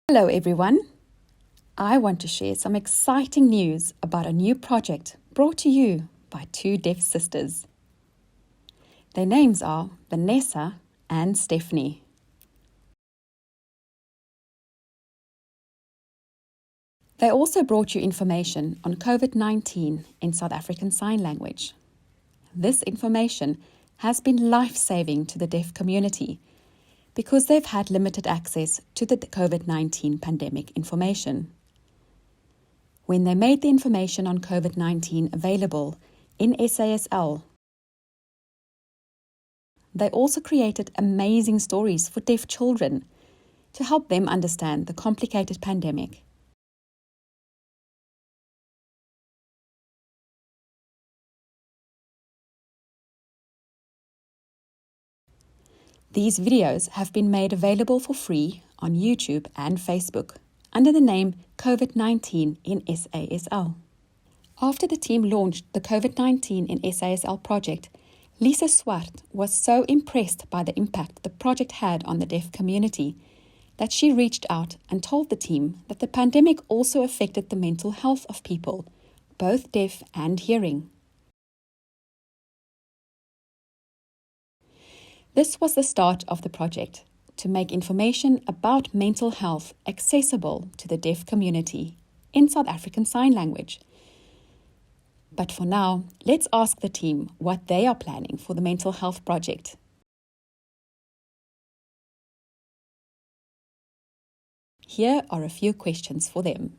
Hello everyone. I want to share some exciting news about a new project brought to you by two deaf sisters. Their names are Vanessa and Stephanie. They also brought you information on COVID-19 in South African Sign Language. This information has been life-saving to the deaf community because they've had limited access to the COVID-19 pandemic information. When they made the information on COVID-19 available in SASL, they also created amazing stories for deaf children to help them understand the complicated pandemic. These videos have been made available for free on YouTube and Facebook under the name COVID-19 in SASL. After the team launched the COVID-19 in SASL project, Lisa Swart was so impressed by the impact the project had on the deaf community that she reached out and told the team that the pandemic also affected the mental health of people, both deaf and hearing. This was the start of the project, to make information about mental health accessible to the deaf community in South African Sign Language. But for now, let's ask the team what they are planning for the mental health project. Here are a few questions for them.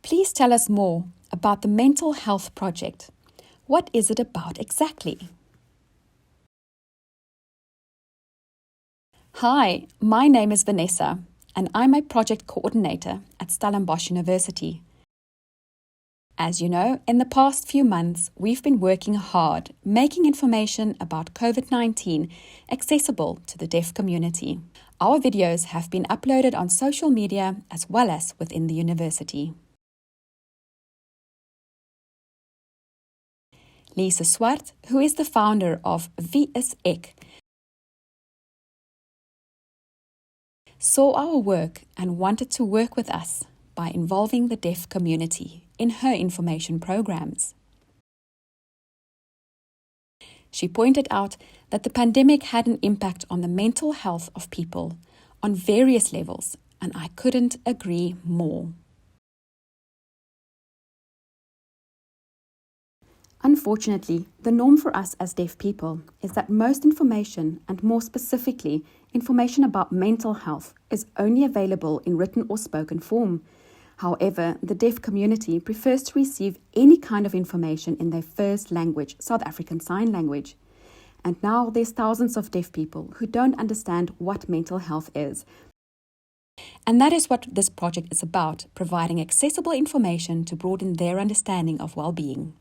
Please tell us more about the mental health project. What is it about exactly? Hi, my name is Vanessa, and I'm a project coordinator at Stellenbosch University. As you know, in the past few months, we've been working hard making information about COVID-19 accessible to the deaf community. Our videos have been uploaded on social media as well as within the university. Lisa Swart, who is the founder of Wie is Ek, saw our work and wanted to work with us by involving the deaf community in her information programs. She pointed out that the pandemic had an impact on the mental health of people on various levels, and I couldn't agree more. Unfortunately, the norm for us as deaf people is that most information, and more specifically, information about mental health, is only available in written or spoken form. However, the deaf community prefers to receive any kind of information in their first language, South African Sign Language. And now there's thousands of deaf people who don't understand what mental health is. And that is what this project is about, providing accessible information to broaden their understanding of well-being.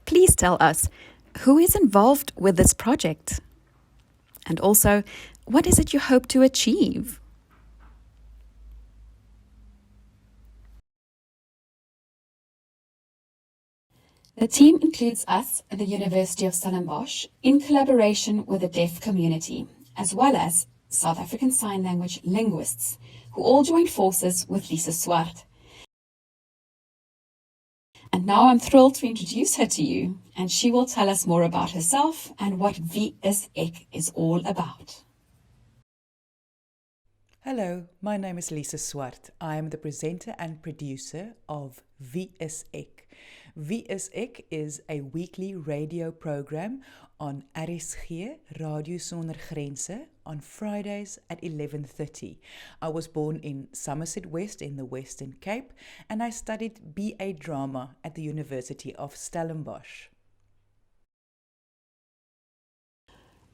Please tell us, who is involved with this project? And also, what is it you hope to achieve? The team includes us at the University of Stellenbosch in collaboration with the deaf community, as well as South African Sign Language linguists, who all joined forces with Lisa Swart. And now I'm thrilled to introduce her to you, and she will tell us more about herself and what Wie is Ek is all about. Hello, my name is Lisa Swart. I am the presenter and producer of Wie is Ek. Wie is Ek is a weekly radio program on RSG, Radio Sonder Grense, on Fridays at 11:30. I was born in Somerset West in the Western Cape, and I studied BA Drama at the University of Stellenbosch.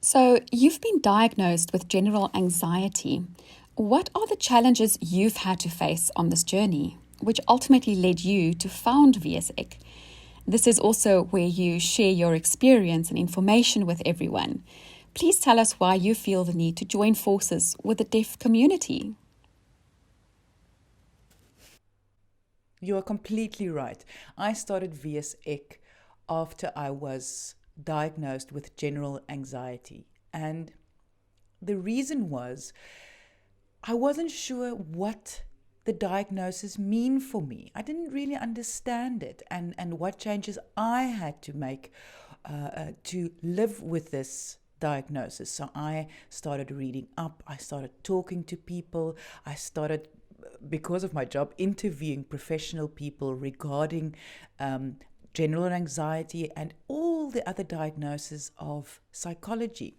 So, you've been diagnosed with general anxiety. What are the challenges you've had to face on this journey, which ultimately led you to found Wie is Ek? This is also where you share your experience and information with everyone. Please tell us why you feel the need to join forces with the deaf community. You are completely right. I started Wie is Ek after I was diagnosed with general anxiety. And The reason was I wasn't sure what the diagnosis mean for me. I didn't really understand it and what changes I had to make to live with this diagnosis. So I started reading up, I started talking to people, I started, because of my job, interviewing professional people regarding general anxiety and all the other diagnoses of psychology.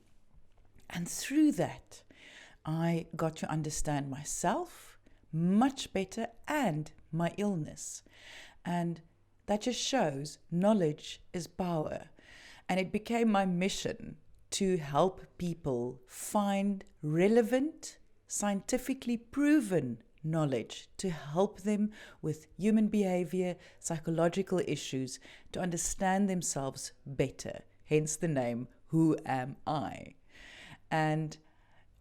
And through that, I got to understand myself much better and my illness. And that just shows knowledge is power. And it became my mission to help people find relevant, scientifically proven knowledge to help them with human behavior, psychological issues, to understand themselves better. Hence the name, Who Am I? And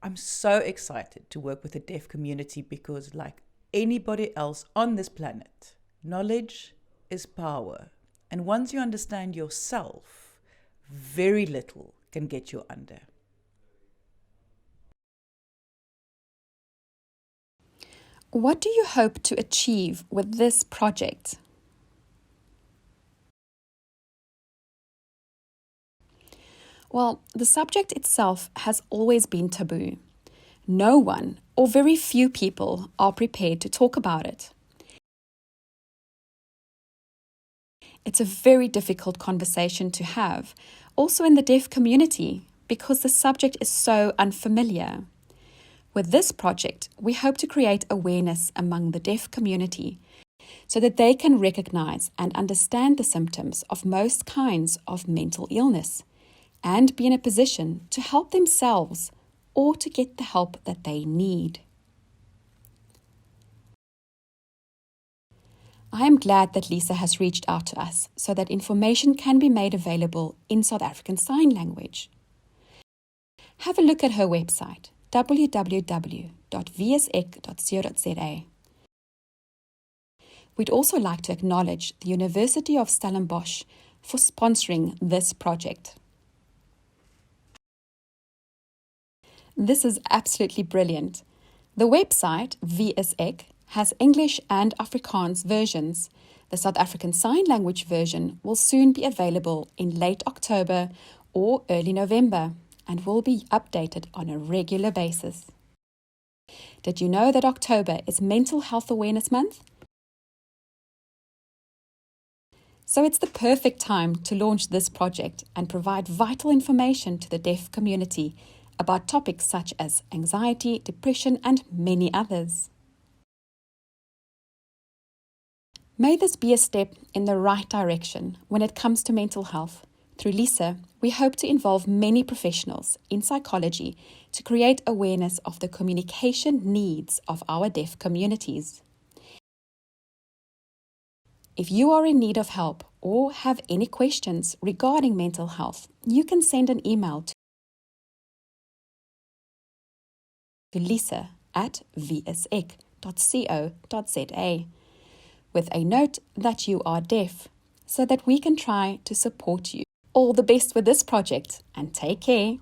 I'm so excited to work with the deaf community because, like anybody else on this planet, knowledge is power. And once you understand yourself, very little can get you under. What do you hope to achieve with this project? Well, the subject itself has always been taboo. No one, or very few people, are prepared to talk about it. It's a very difficult conversation to have, also in the deaf community, because the subject is so unfamiliar. With this project, we hope to create awareness among the deaf community so that they can recognize and understand the symptoms of most kinds of mental illness and be in a position to help themselves or to get the help that they need. I am glad that Lisa has reached out to us so that information can be made available in South African Sign Language. Have a look at her website, www.vsec.co.za. We'd also like to acknowledge the University of Stellenbosch for sponsoring this project. This is absolutely brilliant. The website, VSEC, has English and Afrikaans versions. The South African Sign Language version will soon be available in late October or early November and will be updated on a regular basis. Did you know that October is Mental Health Awareness Month? So it's the perfect time to launch this project and provide vital information to the deaf community about topics such as anxiety, depression, and many others. May this be a step in the right direction when it comes to mental health. Through Lisa, we hope to involve many professionals in psychology to create awareness of the communication needs of our deaf communities. If you are in need of help or have any questions regarding mental health, you can send an email to lisa@vsec.co.za with a note that you are deaf so that we can try to support you. All the best with this project and take care.